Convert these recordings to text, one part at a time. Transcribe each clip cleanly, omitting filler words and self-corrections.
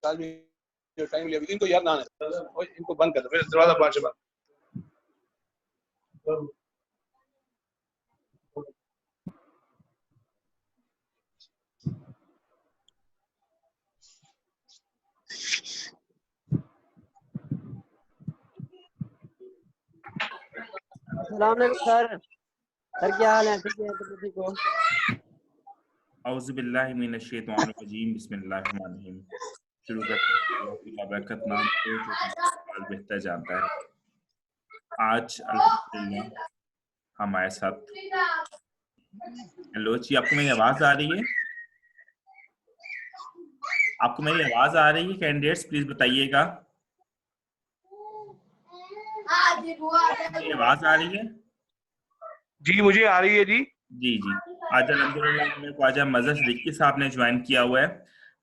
Time लिया इनको याद ना आने इनको बंद कर दो फिर दरवाजा बाहर से बंद अस्सलाम वालेकुम सर क्या हाल है? ठीक है तो ठीक हो? औज़ु बिल्लाहि मिनश शैतानिर रजीम बिस्मिल्लाहिर रहमानिर रहीम। शुरू करते हैं बरकत नाम से जो सवाल बेहतर जानता है। आज अल्हम्दुलिल्लाह हमारे साथ हेलो जी, आपको मेरी आवाज आ रही है? आपको मेरी आवाज आ रही है? कैंडिडेट्स प्लीज बताइएगा। मेरी आवाज आ रही है? जी मुझे आ रही है जी। जी जी, आज अल्हम्दुलिल्लाह मेरे को आज मज़हर सिद्दीकी साहब ने ज्वाइन किया हुआ है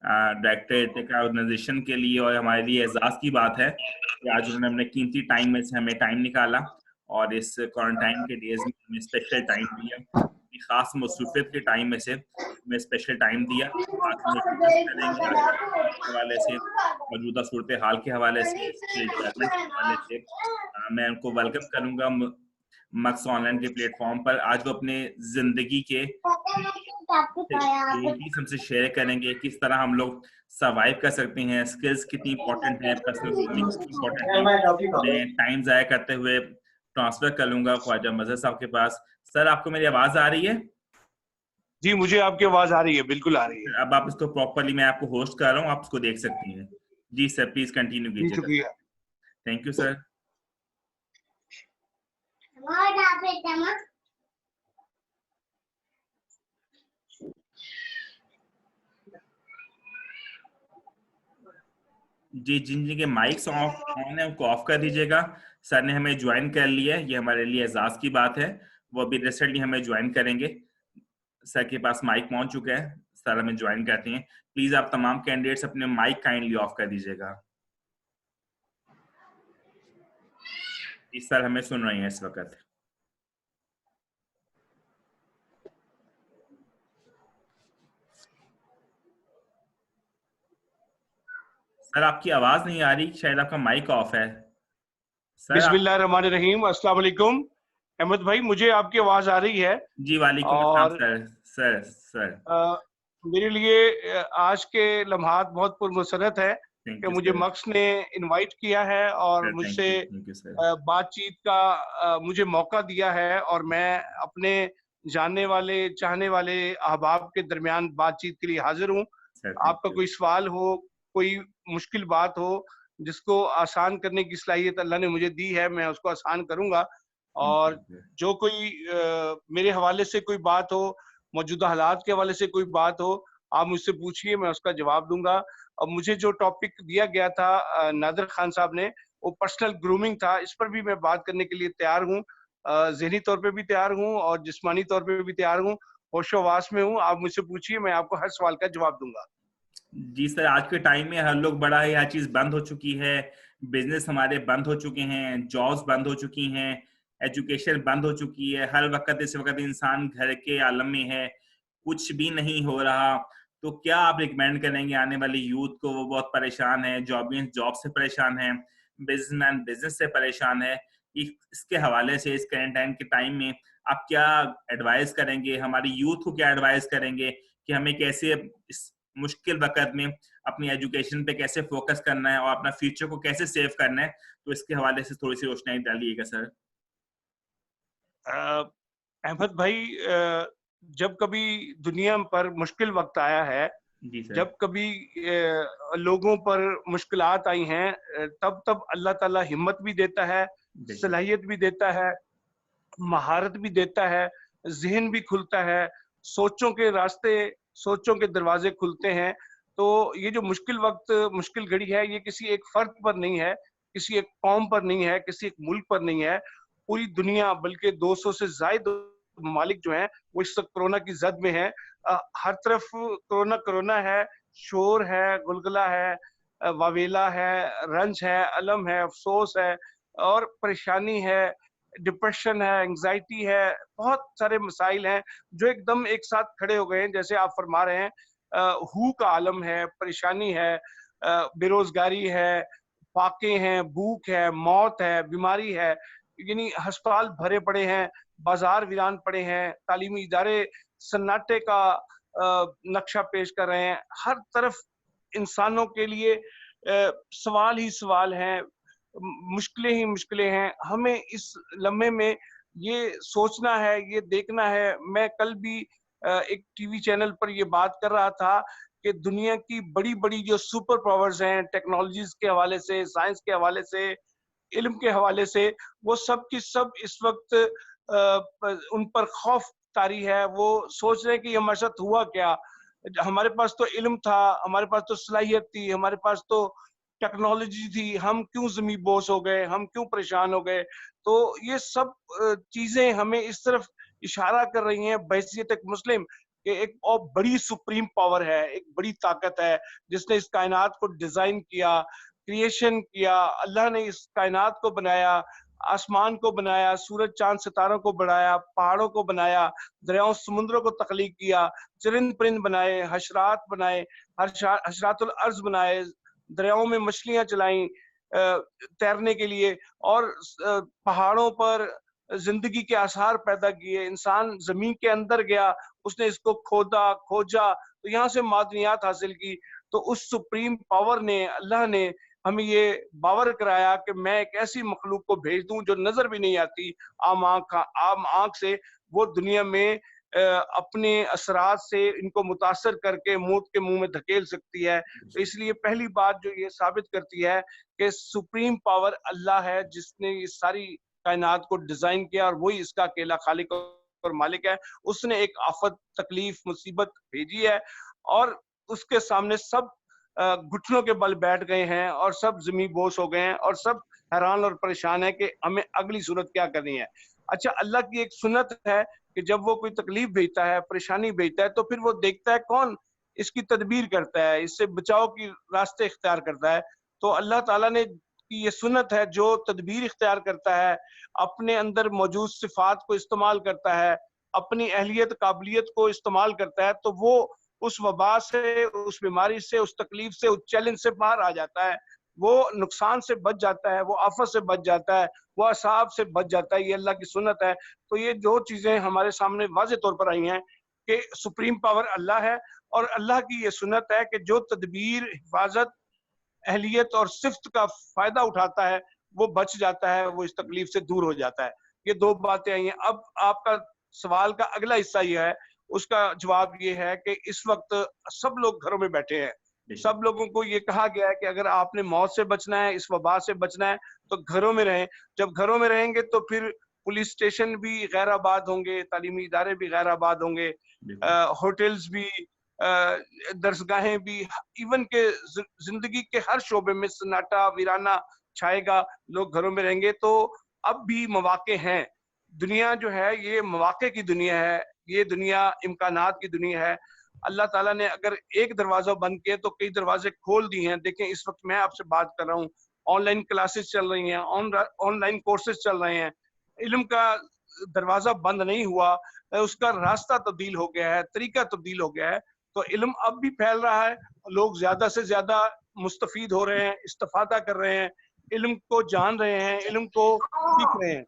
डायरेक्टर ऑर्गेनाइजेशन के लिए, और हमारे लिए एजाज की बात है कि आज उन्होंने अपने कीमती टाइम में से हमें टाइम निकाला और इस क्वारंटाइन के डेज में हमें स्पेशल टाइम दिया, अपनी खास मसरूफियत के टाइम में से हमें स्पेशल टाइम दिया। आज हम डिस्कस करेंगे आज के हवाले से, मौजूदा सूरत हाल के हवाले से, स्किल डेवलपमेंट के हवाले से। मैं उनको वेलकम करूंगा मक्स ऑनलाइन के प्लेटफॉर्म पर। आज वो अपने जिंदगी के हमसे शेयर करेंगे किस तरह हम लोग सर्वाइव कर सकते हैं, स्किल्स कितनी इंपॉर्टेंट है, पर्सनल ग्रोमिंग कितनी इंपॉर्टेंट है। टाइम जाया करते हुए ट्रांसफर कर लूंगा ख्वाजा मजहर साहब के पास। सर आपको मेरी आवाज आ रही है? जी मुझे आपकी आवाज आ रही है, बिल्कुल आ रही है। अब आप इसको प्रॉपरली, मैं आपको होस्ट कर रहा हूँ, आप इसको देख सकती हैं। जी सर प्लीज कंटिन्यू कीजिए। शुक्रिया। Thank you sir. जी, जिन जिनके माइक्स ऑफ ऑन है उनको ऑफ कर दीजिएगा। सर ने हमें ज्वाइन कर लिया है, ये हमारे लिए एजाज की बात है। वो अभी रिसेंटली हमें ज्वाइन करेंगे। सर के पास माइक पहुंच चुका है, सर हमें ज्वाइन करते हैं। प्लीज आप तमाम कैंडिडेट्स अपने माइक काइंडली ऑफ कर दीजिएगा। जी सर हमें सुन रहे हैं इस वक्त। सर आपकी आवाज नहीं आ रही, शायद आपका माइक ऑफ है। बिस्मिल्लाहिर्रहमानिर्रहीम, अस्सलाम वालेकुम। अहमद भाई मुझे आपकी आवाज आ रही है? जी वालेकुम अस्सलाम सर। सर मेरे लिए आज के लम्हात बहुत पुरमसरत है कि मुझे मक्स ने इनवाइट किया है और मुझसे बातचीत का मुझे मौका दिया है, और मैं अपने जानने वाले चाहने वाले अहबाब के दरमियान बातचीत के लिए हाजिर हूँ। आपका कोई सवाल हो, कोई मुश्किल बात हो जिसको आसान करने की सलाहियत अल्लाह ने मुझे दी है, मैं उसको आसान करूंगा। और जो कोई मेरे हवाले से कोई बात हो, मौजूदा हालात के हवाले से कोई बात हो, आप मुझसे पूछिए, मैं उसका जवाब दूंगा। और मुझे जो टॉपिक दिया गया था नादिर खान साहब ने, वो पर्सनल ग्रूमिंग था। इस पर भी मैं बात करने के लिए तैयार हूँ, ज़हनी तौर पे भी तैयार हूँ और जिस्मानी तौर पे भी तैयार हूँ, होशो-हवास में हूँ। आप मुझसे पूछिए, मैं आपको हर सवाल का जवाब दूंगा। जी सर, आज के टाइम में हर लोग बड़ा है, हर चीज बंद हो चुकी है, बिजनेस हमारे बंद हो चुके हैं, जॉब्स बंद हो चुकी हैं, ایجوکیشن بند ہو چکی ہے, ہر وقت اس وقت انسان گھر کے عالم میں ہے, کچھ بھی نہیں ہو رہا, تو کیا آپ ریکمینڈ کریں گے آنے والی یوتھ کو؟ وہ بہت پریشان ہے, جاب سے پریشان ہے, بزنس مین بزنس سے پریشان ہے. اس کے حوالے سے اس کرنٹ ٹائم میں آپ کیا ایڈوائز کریں گے, ہماری یوتھ کو کیا ایڈوائز کریں گے کہ ہمیں کیسے اس مشکل وقت میں اپنی ایجوکیشن پہ کیسے فوکس کرنا ہے اور اپنا فیوچر کو کیسے سیو کرنا ہے؟ تو اس کے حوالے سے تھوڑی سی روشنائی ڈالیے گا سر. احمد بھائی, جب کبھی دنیا پر مشکل وقت آیا ہے, جب کبھی لوگوں پر مشکلات آئی ہیں, تب اللہ تعالیٰ ہمت بھی دیتا ہے, صلاحیت بھی دیتا ہے, مہارت بھی دیتا ہے, ذہن بھی کھلتا ہے, سوچوں کے دروازے کھلتے ہیں. تو یہ جو مشکل وقت, مشکل گھڑی ہے, یہ کسی ایک فرد پر نہیں ہے, کسی ایک قوم پر نہیں ہے, کسی ایک ملک پر نہیں ہے, پوری دنیا بلکہ 200 سے زائد ممالک جو ہیں وہ اس وقت کرونا کی زد میں ہیں. ہر طرف کرونا ہے, شور ہے, گلگلہ ہے, واویلا ہے, رنج ہے, الم ہے, افسوس ہے اور پریشانی ہے, ڈپریشن ہے, انگزائٹی ہے, بہت سارے مسائل ہیں جو ایک دم ایک ساتھ کھڑے ہو گئے ہیں. جیسے آپ فرما رہے ہیں, ہو کا عالم ہے, پریشانی ہے, بے روزگاری ہے, فاقے ہیں, بھوک ہے, موت ہے, بیماری ہے, یعنی ہسپتال بھرے پڑے ہیں, بازار ویران پڑے ہیں, تعلیمی ادارے سناٹے کا نقشہ پیش کر رہے ہیں. ہر طرف انسانوں کے لیے سوال ہی سوال ہیں, مشکلیں ہی مشکلیں ہیں. ہمیں اس لمحے میں یہ سوچنا ہے, یہ دیکھنا ہے. میں کل بھی ایک ٹی وی چینل پر یہ بات کر رہا تھا کہ دنیا کی بڑی بڑی جو سپر پاورز ہیں, ٹیکنالوجیز کے حوالے سے, سائنس کے حوالے سے, علم کے حوالے سے, وہ سب کی سب اس وقت ان پر خوف طاری ہے. وہ سوچ رہے ہیں کہ یہ ہمارے ساتھ ہوا کیا. ہمارے پاس تو علم تھا, ہمارے پاس تو صلاحیت تھی, ہمارے پاس تو ٹیکنالوجی تھی, ہم کیوں زمین بوس ہو گئے, ہم کیوں پریشان ہو گئے. تو یہ سب چیزیں ہمیں اس طرف اشارہ کر رہی ہیں بحیثیت ایک مسلم کہ ایک اور بڑی سپریم پاور ہے, ایک بڑی طاقت ہے جس نے اس کائنات کو ڈیزائن کیا, کریشن کیا. اللہ نے اس کائنات کو بنایا, آسمان کو بنایا, سورج چاند ستاروں کو بنایا, پہاڑوں کو بنایا, دریاؤں سمندروں کو تخلیق کیا, چرند پرند بنائے, حشرات بنائے, حشرات الارض بنائے, دریاؤں میں مچھلیاں چلائیں تیرنے کے لیے, اور پہاڑوں پر زندگی کے آثار پیدا کیے. انسان زمین کے اندر گیا, اس نے اس کو کھوجا, تو یہاں سے معدنیات حاصل کی. تو اس سپریم پاور نے, اللہ نے ہمیں یہ باور کرایا کہ میں ایک ایسی مخلوق کو بھیج دوں جو نظر بھی نہیں آتی عام آنکھ سے, وہ دنیا میں اپنے اثرات سے ان کو متاثر کر کے موت کے منہ میں دھکیل سکتی ہے. تو اس لیے پہلی بات جو یہ ثابت کرتی ہے کہ سپریم پاور اللہ ہے جس نے یہ ساری کائنات کو ڈیزائن کیا, اور وہی اس کا اکیلا خالق اور مالک ہے. اس نے ایک آفت, تکلیف, مصیبت بھیجی ہے, اور اس کے سامنے سب گھٹنوں کے بل بیٹھ گئے ہیں, اور سب زمین بوس ہو گئے ہیں, اور سب حیران اور پریشان ہے کہ ہمیں اگلی صورت کیا کرنی ہے. اچھا, اللہ کی ایک سنت ہے کہ جب وہ کوئی تکلیف بھیجتا ہے, پریشانی بھیجتا ہے, تو پھر وہ دیکھتا ہے کون اس کی تدبیر کرتا ہے, اس سے بچاؤ کی راستے اختیار کرتا ہے. تو اللہ تعالیٰ نے کی یہ سنت ہے, جو تدبیر اختیار کرتا ہے, اپنے اندر موجود صفات کو استعمال کرتا ہے, اپنی اہلیت قابلیت کو استعمال کرتا ہے, تو وہ اس وبا سے, اس بیماری سے, اس تکلیف سے, اس چیلنج سے باہر آ جاتا ہے. وہ نقصان سے بچ جاتا ہے, وہ آفت سے بچ جاتا ہے, وہ عذاب سے بچ جاتا ہے. یہ اللہ کی سنت ہے. تو یہ جو چیزیں ہمارے سامنے واضح طور پر آئی ہیں کہ سپریم پاور اللہ ہے, اور اللہ کی یہ سنت ہے کہ جو تدبیر, حفاظت, اہلیت اور صفت کا فائدہ اٹھاتا ہے وہ بچ جاتا ہے, وہ اس تکلیف سے دور ہو جاتا ہے. یہ دو باتیں آئی ہیں. اب آپ کا سوال کا اگلا حصہ یہ ہے, اس کا جواب یہ ہے کہ اس وقت سب لوگ گھروں میں بیٹھے ہیں. سب لوگوں کو یہ کہا گیا ہے کہ اگر آپ نے موت سے بچنا ہے, اس وبا سے بچنا ہے, تو گھروں میں رہیں. جب گھروں میں رہیں گے تو پھر پولیس اسٹیشن بھی غیر آباد ہوں گے, تعلیمی ادارے بھی غیر آباد ہوں گے, ہوٹلز بھی, درسگاہیں بھی, ایون کہ زندگی کے ہر شعبے میں سناٹا ویرانہ چھائے گا. لوگ گھروں میں رہیں گے. تو اب بھی مواقع ہیں. دنیا جو ہے یہ مواقع کی دنیا ہے, یہ دنیا امکانات کی دنیا ہے. اللہ تعالیٰ نے اگر ایک دروازہ بند کیا تو کئی دروازے کھول دی ہیں. دیکھیں اس وقت میں آپ سے بات کر رہا ہوں, آن لائن کلاسز چل رہی ہیں, آن لائن کورسز چل رہے ہیں, इल्म का दरवाजा बंद नहीं हुआ, उसका रास्ता तब्दील हो गया है, तरीका तब्दील हो गया है। तो इल्म अब भी फैल रहा है, लोग ज्यादा से ज्यादा मुस्तफीद हो रहे हैं, इस्तिफादा कर रहे हैं, इल्म को जान रहे हैं, इल्म को सीख रहे हैं।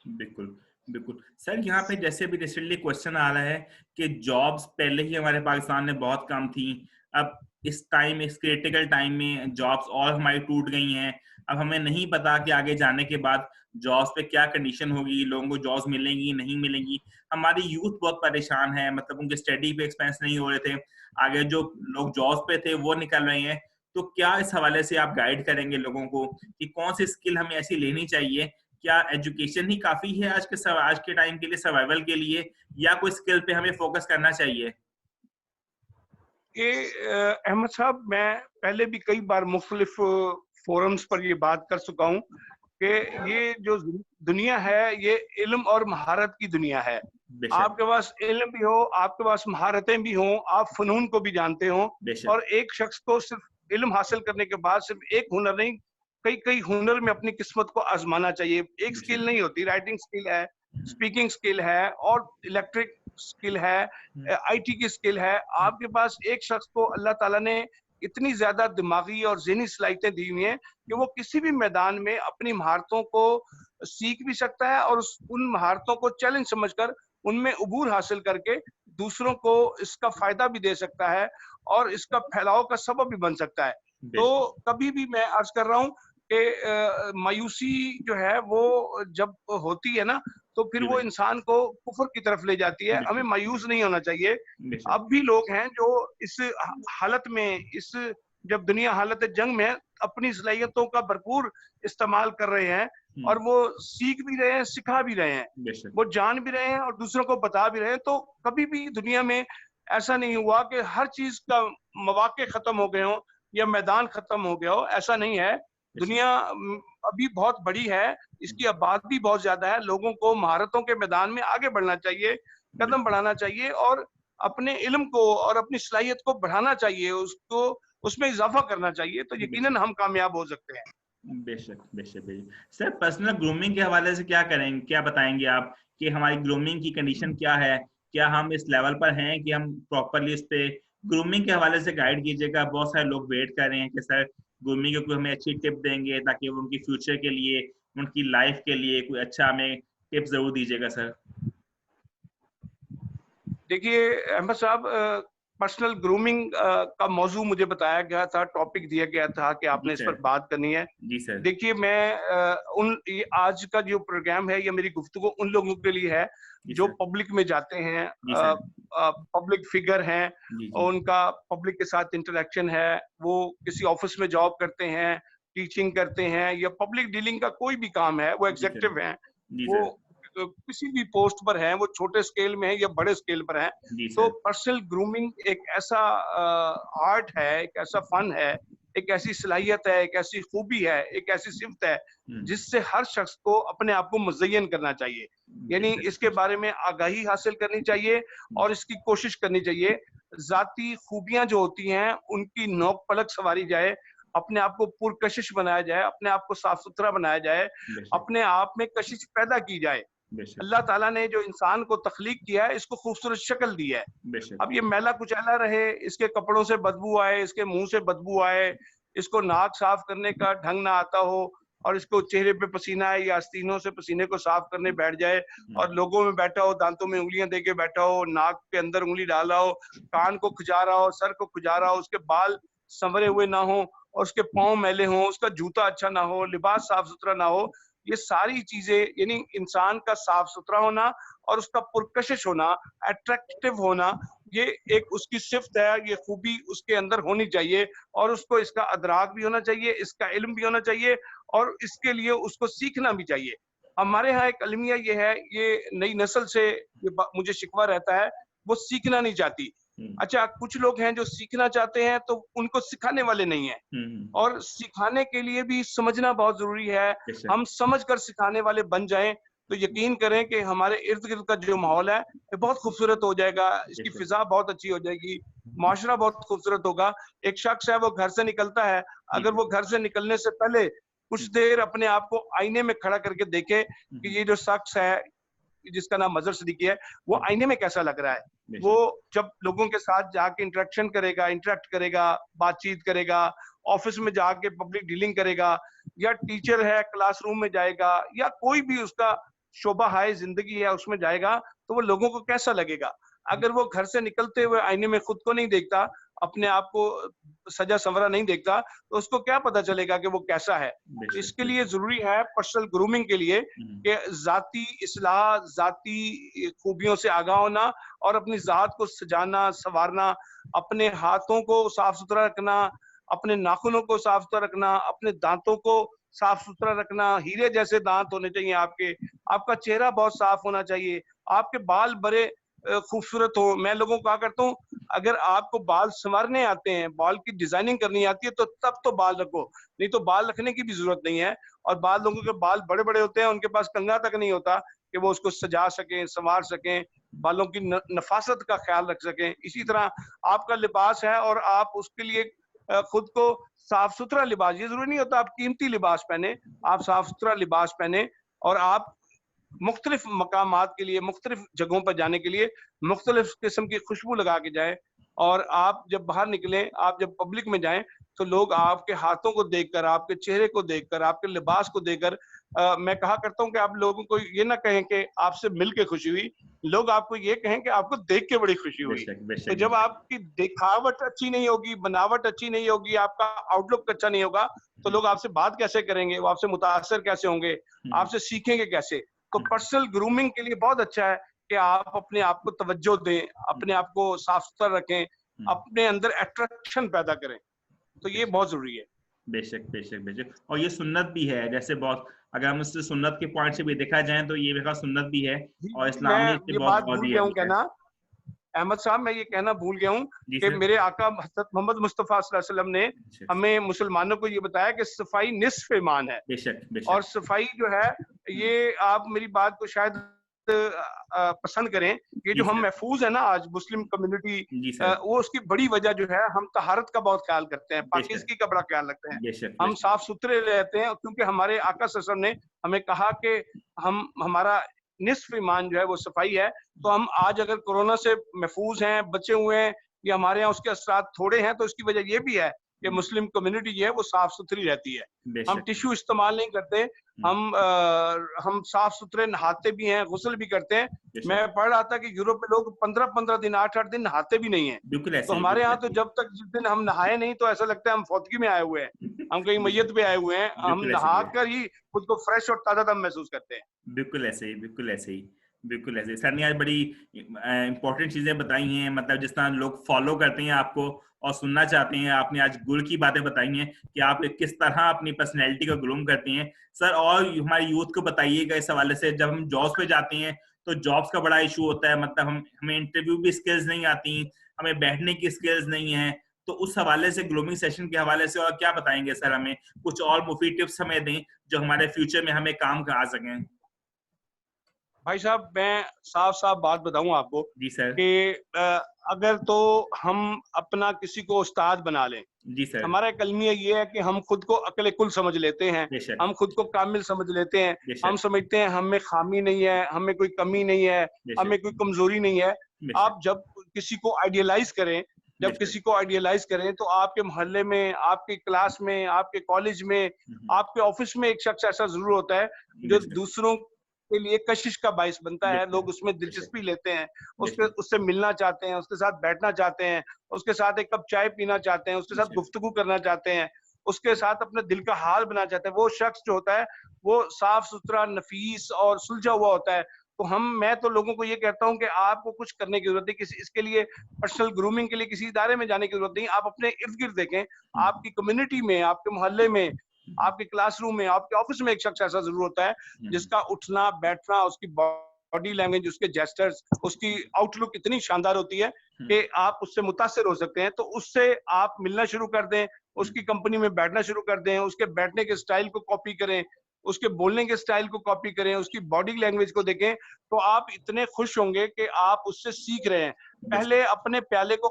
बिल्कुल बिल्कुल सर, यहाँ पे जैसे भी रिसेंटली क्वेश्चन आ रहा है कि जॉब्स पहले ही हमारे पाकिस्तान में बहुत कम थी, अब इस टाइम, इस क्रिटिकल टाइम में जॉब्स और हमारी टूट गई हैं। अब हमें नहीं पता कि आगे जाने के बाद जॉब्स पे क्या कंडीशन होगी, लोगों को जॉब्स मिलेंगी नहीं मिलेंगी। हमारी यूथ बहुत परेशान है, मतलब उनके स्टडी पे एक्सपेंस नहीं हो रहे थे, आगे जो लोग जॉब्स पे थे वो निकल रहे हैं। तो क्या इस हवाले से आप गाइड करेंगे लोगों को कि कौन सी स्किल हमें ऐसी लेनी चाहिए? क्या एजुकेशन ही काफी है आज के टाइम के लिए सर्वाइवल के लिए, या कोई स्किल पे हमें फोकस करना चाहिए? अहमद साहब, मैं पहले भी कई बार मुख्तलिफ फोरम्स पर ये बात कर चुका हूँ कि ये जो दुनिया है ये इल्म और महारत की दुनिया है। आपके पास इल्म भी हो, आपके पास महारतें भी हों, आप फनून को भी जानते हो, और एक शख्स को सिर्फ इल्म हासिल करने के बाद सिर्फ एक हुनर नहीं, कई कई हुनर में अपनी किस्मत को आजमाना चाहिए। एक स्किल नहीं होती, राइटिंग स्किल है, स्पीकिंग स्किल है, और इलेक्ट्रिक स्किल है, आईटी की स्किल है। आपके पास एक शख्स को अल्लाह ताला ने इतनी ज्यादा दिमागी और ज़हनी सलाहियतें दी हुई हैं कि वो किसी भी मैदान में अपनी महारतों को सीख भी सकता है और उन महारतों को चैलेंज समझकर उनमें उबूर हासिल करके दूसरों को इसका फायदा भी दे सकता है और इसका फैलाव का सबब भी बन सकता है। तो कभी भी मैं अर्ज कर रहा हूँ कि मायूसी जो है वो जब होती है ना, तो फिर वो इंसान को कुफर की तरफ ले जाती है। हमें मायूस नहीं होना चाहिए। अब भी लोग हैं जो इस हालत में, इस जब दुनिया हालत जंग में अपनी सलाहियतों का भरपूर इस्तेमाल कर रहे हैं, और वो सीख भी रहे हैं, सिखा भी रहे हैं, वो जान भी रहे हैं और दूसरों को बता भी रहे हैं। तो कभी भी दुनिया में ऐसा नहीं हुआ कि हर चीज का मौके खत्म हो गए हो या मैदान खत्म हो गया हो, ऐसा नहीं है। दुनिया अभी बहुत बड़ी है, इसकी आबादी बहुत ज्यादा है। लोगों को महारतों के मैदान में आगे बढ़ना चाहिए, कदम बढ़ाना चाहिए और अपने इल्म को और अपनी सलाहियत को बढ़ाना चाहिए, उसको उसमें इजाफा करना चाहिए, तो यकीनन हम कामयाब हो सकते हैं। बेशक बेशक बेशक। सर, पर्सनल ग्रूमिंग के हवाले से क्या करेंगे, क्या बताएंगे आप कि हमारी ग्रूमिंग की कंडीशन क्या है? क्या हम इस लेवल पर हैं कि हम प्रॉपरली इस पे ग्रूमिंग के हवाले से गाइड कीजिएगा? बहुत सारे लोग वेट कर रहे हैं कि सर ग्रूमिंग के कोई हमें अच्छी टिप देंगे ताकि वो उनकी फ्यूचर के लिए, उनकी लाइफ के लिए कोई अच्छा हमें टिप जरूर दीजिएगा सर। देखिए अहमद साहब, पर्सनल ग्रूमिंग का मौजू मुझे बताया गया था, टॉपिक दिया गया था कि आपने इस पर बात करनी है। जी सर। देखिए, मैं आज का जो प्रोग्राम है, ये मेरी गुफ्तगू उन लोगों के लिए है जो पब्लिक में जाते हैं, पब्लिक फिगर हैं, और उनका पब्लिक के साथ इंटरेक्शन है, वो किसी ऑफिस में जॉब करते हैं, टीचिंग करते हैं, या पब्लिक डीलिंग का कोई भी काम है, वो एग्जीक्यूटिव हैं, वो किसी भी पोस्ट पर हैं, वो छोटे स्केल में है या बड़े स्केल पर है। तो पर्सनल ग्रूमिंग एक ऐसा आर्ट है, एक ऐसा फन है, एक ऐसी सलाहियत है, एक ऐसी खूबी है, एक ऐसी सिफ्त है जिससे हर शख्स को अपने आप को मुज़य्यन करना चाहिए। यानी इसके बारे में आगाही हासिल करनी चाहिए और इसकी कोशिश करनी चाहिए। जाती खूबियां जो होती हैं उनकी नोक पलक संवारी जाए, अपने आप को पुरकशिश बनाया जाए, अपने आप को साफ सुथरा बनाया जाए, अपने आप में कशिश पैदा की जाए। अल्लाह ताला ने जो इंसान को तख्लीक किया है, इसको खूबसूरत शक्ल दी है। अब ये मैला कुचैला रहे, इसके कपड़ों से बदबू आए, इसके मुंह से बदबू आए, इसको नाक साफ करने का ढंग ना आता हो, और इसको चेहरे पे पसीना आए या आस्तीनों से पसीने को साफ करने बैठ जाए, और लोगों में बैठा हो, दांतों में उंगलियां दे के बैठा हो, नाक के अंदर उंगली डाला हो, कान को खुजा रहा हो, सर को खुजा रहा हो, उसके बाल संवरे हुए ना हो, और उसके पाँव मैले हों, उसका जूता अच्छा ना हो, लिबास साफ सुथरा ना हो, ये सारी चीजें, यानी इंसान का साफ सुथरा होना और उसका पुरकशिश होना, अट्रैक्टिव होना, ये एक उसकी सिफ्त है, ये खूबी उसके अंदर होनी चाहिए, और उसको इसका अदराक भी होना चाहिए, इसका इल्म भी होना चाहिए, और इसके लिए उसको सीखना भी चाहिए। हमारे यहाँ एक अलमिया ये है, ये नई नस्ल से मुझे शिकवा रहता है, वो सीखना नहीं चाहती। अच्छा, कुछ लोग हैं जो सीखना चाहते हैं तो उनको सिखाने वाले नहीं हैं, और सिखाने के लिए भी समझना बहुत जरूरी है। हम समझ कर सिखाने वाले बन जाएं तो यकीन करें कि हमारे इर्द गिर्द का जो माहौल है ये बहुत खूबसूरत हो जाएगा, इसकी फिजा बहुत अच्छी हो जाएगी, माशरा बहुत खूबसूरत होगा। एक शख्स है, वो घर से निकलता है, अगर वो घर से निकलने से पहले कुछ देर अपने आप को आईने में खड़ा करके देखे कि ये जो शख्स है जिसका नाम मजहर सिद्दीकी है वो आईने में कैसा लग रहा है। वो जब लोगों के साथ जाके इंटरेक्ट करेगा, बातचीत करेगा, ऑफिस में जाके पब्लिक डीलिंग करेगा, या टीचर है क्लासरूम में जाएगा, या कोई भी उसका शोभा है जिंदगी है उसमें जाएगा, तो वो लोगों को कैसा लगेगा। अगर वो घर से निकलते हुए आईने में खुद को नहीं देखता, अपने आप को सजा संवरा नहीं देखता, तो उसको क्या पता चलेगा कि वो कैसा है। इसके लिए जरूरी है पर्सनल ग्रूमिंग के लिए कि जाती इस्लाह, जाती खूबियों से आगाह होना और अपनी जात को सजाना संवारना, अपने हाथों को साफ सुथरा रखना, अपने नाखूनों को साफ सुथरा रखना, अपने दांतों को साफ सुथरा रखना, हीरे जैसे दांत होने चाहिए आपके, आपका चेहरा बहुत साफ होना चाहिए, आपके बाल बड़े खूबसूरत हो। मैं लोगों को कहा करता हूँ, अगर आपको बाल संवारने आते हैं, बाल की डिजाइनिंग करनी आती है, तो तब तो बाल रखो, नहीं तो बाल रखने की भी जरूरत नहीं है। और बाल लोगों के बाल बड़े बड़े होते हैं, उनके पास कंघा तक नहीं होता कि वो उसको सजा सकें, संवार सकें, बालों की नफासत का ख्याल रख सकें। इसी तरह आपका लिबास है और आप उसके लिए खुद को साफ सुथरा लिबास, ये जरूरी नहीं होता आप कीमती लिबास पहने, आप साफ सुथरा लिबास पहने और आप मुख्तलिफ मकामात के लिए, मुख्तलिफ जगहों पर जाने के लिए मुख्तलिफ किस्म की खुशबू लगा के जाएं। और आप जब बाहर निकलें, आप जब पब्लिक में जाएं, तो लोग आपके हाथों को देखकर, आपके चेहरे को देखकर, आपके लिबास को देखकर, मैं कहा करता हूं कि आप लोगों को ये ना कहें कि आपसे मिल के खुशी हुई, लोग आपको ये कहें कि आपको देख के बड़ी खुशी हुई। तो जब आपकी दिखावट अच्छी नहीं होगी, बनावट अच्छी नहीं होगी, आपका आउटलुक अच्छा नहीं होगा, तो लोग आपसे बात कैसे करेंगे, वो आपसे मुतासर कैसे होंगे, आपसे सीखेंगे कैसे। तो पर्सनल ग्रूमिंग के लिए बहुत अच्छा है कि आप अपने आप को तवज्जो दें, अपने आप को साफ सुथरा रखें, अपने अंदर अट्रैक्शन पैदा करें, तो ये बहुत जरूरी है। बेशक बेशक बेशक। और ये सुन्नत भी है, जैसे बहुत अगर हम इससे सुन्नत के पॉइंट से भी देखा जाए तो ये भी सुन्नत भी है और इस्लाम में इससे बहुत भूल गया हूँ कहना, अहमद साहब मैं ये कहना भूल गया हूँ कि मेरे आका हज़रत मोहम्मद मुस्तफा सल्लल्लाहु अलैहि वसल्लम ने हमें मुसलमानों को ये बताया कि सफाई निस्फ ईमान है। बेशक। और सफाई जो है, ये आप मेरी बात को शायद पसंद करें, ये जो हम महफूज है ना आज मुस्लिम कम्युनिटी, वो उसकी बड़ी वजह जो है, हम तहारत का बहुत ख्याल करते हैं, पाकीज़गी का बड़ा ख्याल रखते हैं, हम साफ सुथरे रहते हैं, क्योंकि हमारे आका सल्लल्लाहु अलैहि वसल्लम ने हमें कहा कि हमारा निस्फ ईमान जो है वो सफाई है। तो हम आज अगर कोरोना से महफूज हैं, बचे हुए हैं, या हमारे यहाँ उसके असरात थोड़े हैं, तो इसकी वजह ये भी है कि मुस्लिम कम्युनिटी जो है वो साफ सुथरी रहती है। हम टिश्यू इस्तेमाल नहीं करते, हम साफ सुथरे नहाते भी हैं, गुस्ल भी करते हैं। मैं पढ़ रहा था कि यूरोप में लोग 15-15 दिन, 8-8 दिन नहाते भी नहीं है। तो हमारे यहाँ तो जब तक जिस दिन हम नहाए नहीं, तो ऐसा लगता है हम फौतगी में आए हुए हैं, हम कहीं मैयत पे आए हुए हैं। हम नहा कर ही खुद को फ्रेश और ताजा दम महसूस करते हैं। बिल्कुल ऐसे ही, बिल्कुल ऐसे ही, बिल्कुल ऐसे। सर ने आज बड़ी इंपॉर्टेंट चीजें बताई हैं, मतलब जिस तरह लोग फॉलो करते हैं आपको और सुनना चाहते हैं। आपने आज गुल की बातें बताई हैं कि आप किस तरह अपनी पर्सनैलिटी को ग्रूम करते हैं। सर और हमारे यूथ को बताइएगा इस हवाले से, जब हम जॉब्स पे जाते हैं तो जॉब्स का बड़ा इशू होता है, मतलब हमें इंटरव्यू की स्किल्स नहीं आती, हमें बैठने की स्किल्स नहीं है, तो उस हवाले से ग्रूमिंग सेशन के हवाले से और क्या बताएंगे सर? हमें कुछ और मुफीद टिप्स हमें दें जो हमारे फ्यूचर में हमें काम आ सकें। भाई साहब मैं साफ बात बताऊं आपको जी सर, कि अगर तो हम अपना किसी को उस्ताद बना लें, जी सर, हमारा कलमिया ये है कि हम खुद को अकल कुल समझ लेते हैं, हम खुद को कामिल समझ लेते हैं, हम समझते हैं हमें खामी नहीं है, हमें कोई कमी नहीं है, हमें कोई कमजोरी नहीं है। आप जब किसी को आइडियलाइज करें, तो आपके मोहल्ले में, आपके क्लास में, आपके कॉलेज में, आपके ऑफिस में एक शख्स ऐसा जरूर होता है जो दूसरों के लिए कशिश का बाइस बनता है। लोग उसमें दिलचस्पी लेते हैं, उससे मिलना चाहते हैं, उसके साथ बैठना चाहते हैं, उसके साथ एक कप चाय पीना चाहते हैं, उसके साथ गुफ्तगू करना चाहते हैं, उसके साथ अपने दिल का हाल बनाना चाहते हैं। वो शख्स जो होता है वो साफ सुथरा, नफीस और सुलझा हुआ होता है। तो मैं तो लोगों को ये कहता हूँ कि आपको कुछ करने की जरूरत नहीं, इसके लिए पर्सनल ग्रूमिंग के लिए किसी इदारे में जाने की जरूरत नहीं। आप अपने इर्द गिर्द देखें, आपकी कम्युनिटी में, आपके मोहल्ले में, आपके क्लासरूम में, आपके ऑफिस में एक शख्स ऐसा जरूर होता है जिसका उठना बैठना, उसकी बॉडी लैंग्वेज, उसके जेस्चर्स, उसकी आउटलुक इतनी शानदार होती है कि आप उससे मुतासिर हो सकते हैं। तो उससे आप मिलना शुरू कर दें, उसकी कंपनी में बैठना शुरू कर दें, उसके बैठने के स्टाइल को कॉपी करें, उसके बोलने के स्टाइल को कॉपी करें, उसकी बॉडी लैंग्वेज को देखें, तो आप इतने खुश होंगे कि आप उससे सीख रहे हैं। पहले अपने प्याले को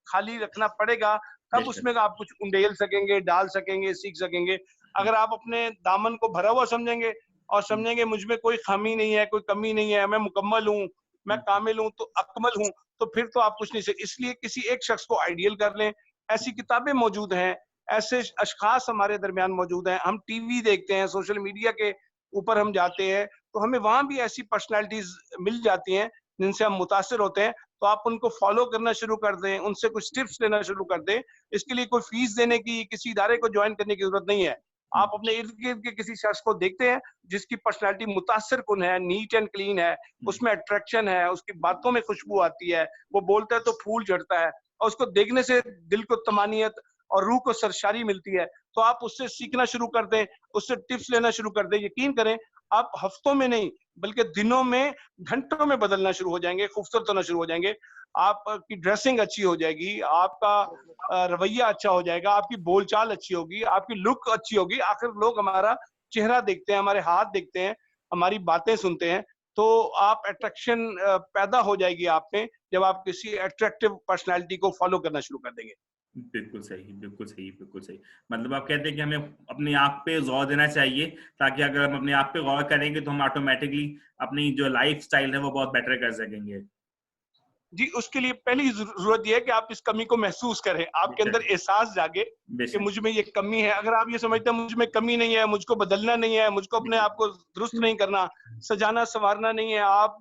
खाली रखना पड़ेगा, तब उसमें आप कुछ उंडेल सकेंगे, डाल सकेंगे, सीख सकेंगे। अगर आप अपने दामन को भरा हुआ समझेंगे और समझेंगे मुझ में कोई खामी नहीं है, कोई कमी नहीं है, मैं मुकम्मल हूँ, मैं कामिल हूँ, तो अकमल हूँ, तो फिर तो आप कुछ नहीं सीख। इसलिए किसी एक शख्स को आइडियल कर लें। ऐसी किताबें मौजूद हैं, ऐसे अशखास हमारे दरमियान मौजूद हैं। हम टीवी देखते हैं, सोशल मीडिया के ऊपर हम जाते हैं, तो हमें वहां भी ऐसी पर्सनैलिटीज मिल जाती हैं जिनसे हम मुतासिर होते हैं। तो आप उनको फॉलो करना शुरू कर दें, उनसे कुछ टिप्स लेना शुरू कर दें। इसके लिए कोई फीस देने की, किसी इदारे को ज्वाइन करने की जरूरत नहीं है। आप अपने इर्द गिर्द के किसी शख्स को देखते हैं जिसकी पर्सनैलिटी मुतासिर कुन है, नीट एंड क्लीन है, उसमें अट्रैक्शन है, उसकी बातों में खुशबू आती है, वो बोलता है तो फूल झड़ता है, और उसको देखने से दिल को तमानियत और रूह को सरशारी मिलती है, तो आप उससे सीखना शुरू कर दें, उससे टिप्स लेना शुरू कर दें। यकीन करें, आप हफ्तों में नहीं बल्कि दिनों में, घंटों में बदलना शुरू हो जाएंगे, खूबसूरत होना शुरू हो जाएंगे। आपकी ड्रेसिंग अच्छी हो जाएगी, आपका रवैया अच्छा हो जाएगा, आपकी बोलचाल अच्छी होगी, आपकी लुक अच्छी होगी। आखिर लोग हमारा चेहरा देखते हैं, हमारे हाथ देखते हैं, हमारी बातें सुनते हैं, तो आप अट्रैक्शन पैदा हो जाएगी आप में जब आप किसी अट्रैक्टिव पर्सनैलिटी को फॉलो करना शुरू कर देंगे। बिल्कुल सही, बिल्कुल सही, बिल्कुल सही। मतलब आप कहते हैं कि हमें अपने आप पे गौर देना चाहिए, ताकि अगर हम अपने आप पे गौर करेंगे तो हम ऑटोमेटिकली अपनी जो लाइफस्टाइल है वो बहुत बेटर कर सकेंगे। जी, उसके लिए पहली जरूरत यह है कि आप इस कमी को महसूस करें, आपके अंदर एहसास जागे कि मुझ में ये कमी है। अगर आप ये समझते हैं मुझ में कमी नहीं है, मुझको बदलना नहीं है, मुझको अपने आप को दुरुस्त नहीं करना, सजाना संवारना नहीं है, आप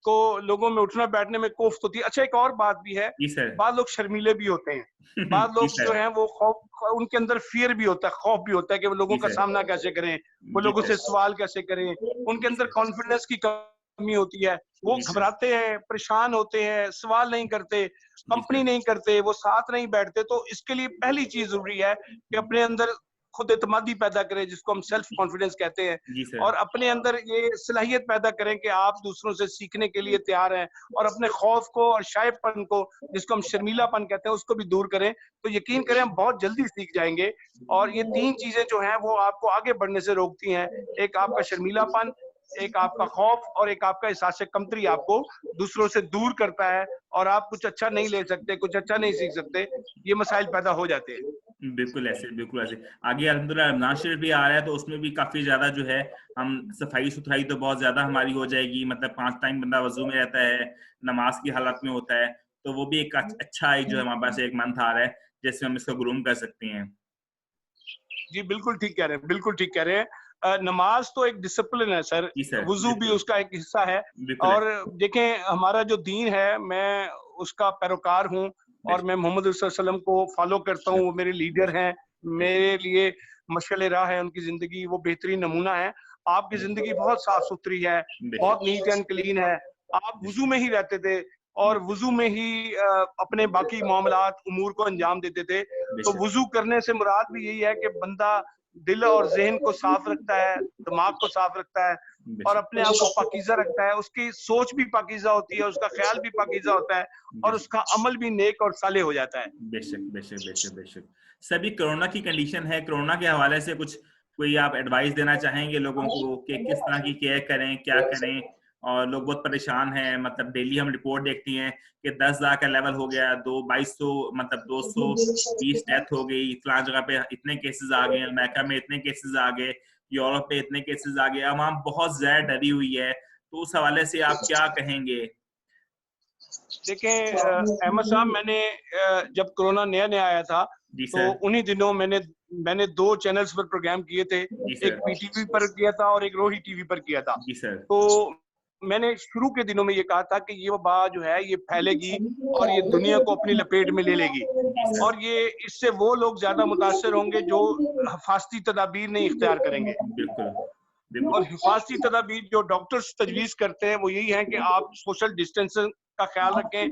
को लोगों में उठना बैठने में कोफ्त होती है। अच्छा, एक और बात भी है, बाद लोग शर्मीले भी होते हैं, बाद लोग जो हैं वो खौफ, उनके अंदर फियर भी होता है, खौफ भी होता है कि वो लोगों का सामना कैसे करें, वो लोगों से सवाल कैसे करें, उनके अंदर कॉन्फिडेंस की कमी होती है, वो घबराते हैं, परेशान होते हैं, सवाल नहीं करते, कंपनी नहीं करते, वो साथ नहीं बैठते। तो इसके लिए पहली चीज जरूरी है कि अपने अंदर खुद एतमादी पैदा करें, जिसको हम सेल्फ कॉन्फिडेंस कहते हैं, और अपने अंदर ये सलाहियत पैदा करें कि आप दूसरों से सीखने के लिए तैयार हैं, और अपने खौफ को और शायबपन को, जिसको हम शर्मीलापन कहते हैं, उसको भी दूर करें। तो यकीन करें हम बहुत जल्दी सीख जाएंगे। और ये तीन चीजें जो हैं वो आपको आगे बढ़ने से रोकती हैं, एक आपका शर्मीलापन, एक आपका खौफ, और एक आपका एहसास कमतरी आपको दूसरों से दूर करता है, और आप कुछ अच्छा नहीं ले सकते, कुछ अच्छा नहीं सीख सकते, ये मसाइल पैदा हो जाते हैं। बिल्कुल ऐसे, बिल्कुल ऐसे। आगे अल्हम्दुलिल्लाह रमजान शरीफ भी आ रहा है, तो उसमें भी काफी ज्यादा जो है हम सफाई सुथराई तो बहुत ज्यादा हमारी हो जाएगी। मतलब 5 टाइम बंदा वजू में रहता है, नमाज की हालत में होता है, तो वो भी एक अच्छा एक जो हमारे पास एक मंथ आ रहा है जैसे हम इसको ग्रूम कर सकते हैं। जी बिल्कुल ठीक कह रहे हैं, बिल्कुल ठीक कह रहे हैं। नमाज तो एक डिसिप्लिन है सर, वुजू भी उसका एक हिस्सा है। और देखें, हमारा जो दीन है, मैं उसका पैरोकार हूँ, और मैं मोहम्मद रसूलुल्लाह सल्लल्लाहु अलैहि वसल्लम को फॉलो करता हूँ। वो मेरे लीडर हैं, मेरे लिए मशअल राह है, उनकी जिंदगी वो बेहतरीन नमूना है। आपकी जिंदगी बहुत साफ सुथरी है, बहुत नीट एंड क्लीन है। आप वुजू में ही रहते थे और वुजू में ही अपने बाकी मामलात उमूर को अंजाम देते थे। तो वुजू करने से मुराद भी यही है कि बंदा दिल और ज़हन को साफ रखता है, दिमाग को साफ रखता है, और अपने आप को पाकीज़ा रखता है। उसकी सोच भी पाकीज़ा होती है, उसका ख्याल भी पाकीज़ा होता है, और उसका अमल भी नेक और सालेह हो जाता है। बेशक, बेशक, बेशक, बेशक। सभी कोरोना की कंडीशन है, कोरोना के हवाले से कुछ कोई आप एडवाइस देना चाहेंगे लोगों को कि किस तरह की केयर करें, क्या करें? और लोग बहुत परेशान हैं, मतलब डेली हम रिपोर्ट देखती हैं कि 10,000 का लेवल हो गया, 2200 मतलब 220 डेथ हो गई, इतना जगह पे इतने केसेस आ गए, अमेरिका में इतने केसेस आ गए, यूरोप में इतने केसेस आ गए। आवाम बहुत ज्यादा डरी हुई है, तो उस हवाले से आप क्या कहेंगे? देखें अहमद साहब, मैंने जब कोरोना नया नया आया था, तो उन्हीं दिनों मैंने 2 चैनल्स पर प्रोग्राम किए थे, एक पीटीवी पर किया था और एक रोही टीवी पर किया था। तो मैंने शुरू के दिनों में ये कहा था कि ये वबा जो है ये फैलेगी और ये दुनिया को अपनी लपेट में ले लेगी, और ये इससे वो लोग ज्यादा मुतासर होंगे जो हिफाजती तदाबीर नहीं इख्तियार करेंगे। और हिफाजती तदाबीर जो डॉक्टर्स तजवीज करते हैं वो यही है कि आप सोशल डिस्टेंसिंग का ख्याल रखें,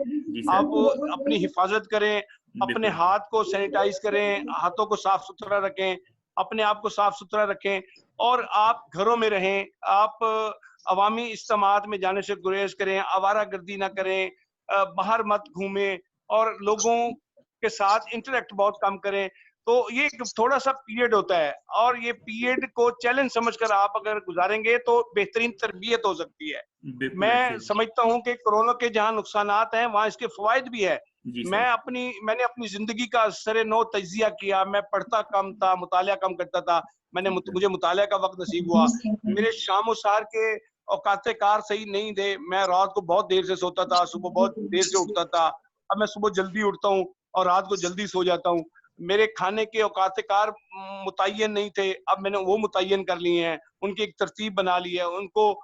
आप अपनी हिफाजत करें, अपने हाथ को सैनिटाइज करें, हाथों को साफ सुथरा रखें, अपने आप को साफ सुथरा रखें, और आप घरों में रहें। आप अवामी इज्तिमात में जाने से गुरेज करें, आवारा गर्दी ना करें, बाहर मत घूमें, और लोगों के साथ इंटरेक्ट बहुत कम करें। तो ये एक थोड़ा सा पीरियड होता है, और ये पीरियड को चैलेंज समझकर आप अगर गुजारेंगे तो बेहतरीन तरबियत हो सकती है। मैं समझता हूँ कि कोरोना के जहाँ नुकसानात हैं वहाँ इसके फवायद भी है, मैंने अपनी जिंदगी का सरे नो तजिया किया। मैं पढ़ता कम था, मुतालिया कम करता था। मुझे मुतालिया का वक्त नसीब हुआ। मेरे शाम और सार के औकाते कार सही नहीं थे। मैं रात को बहुत देर से सोता था, सुबह बहुत देर से उठता था। अब मैं सुबह जल्दी उठता हूँ और रात को जल्दी सो जाता हूँ। मेरे खाने के औकाते कार मुतय्यन नहीं थे, अब मैंने वो मुतय्यन कर लिए हैं। उनकी एक तरतीब बना ली है, उनको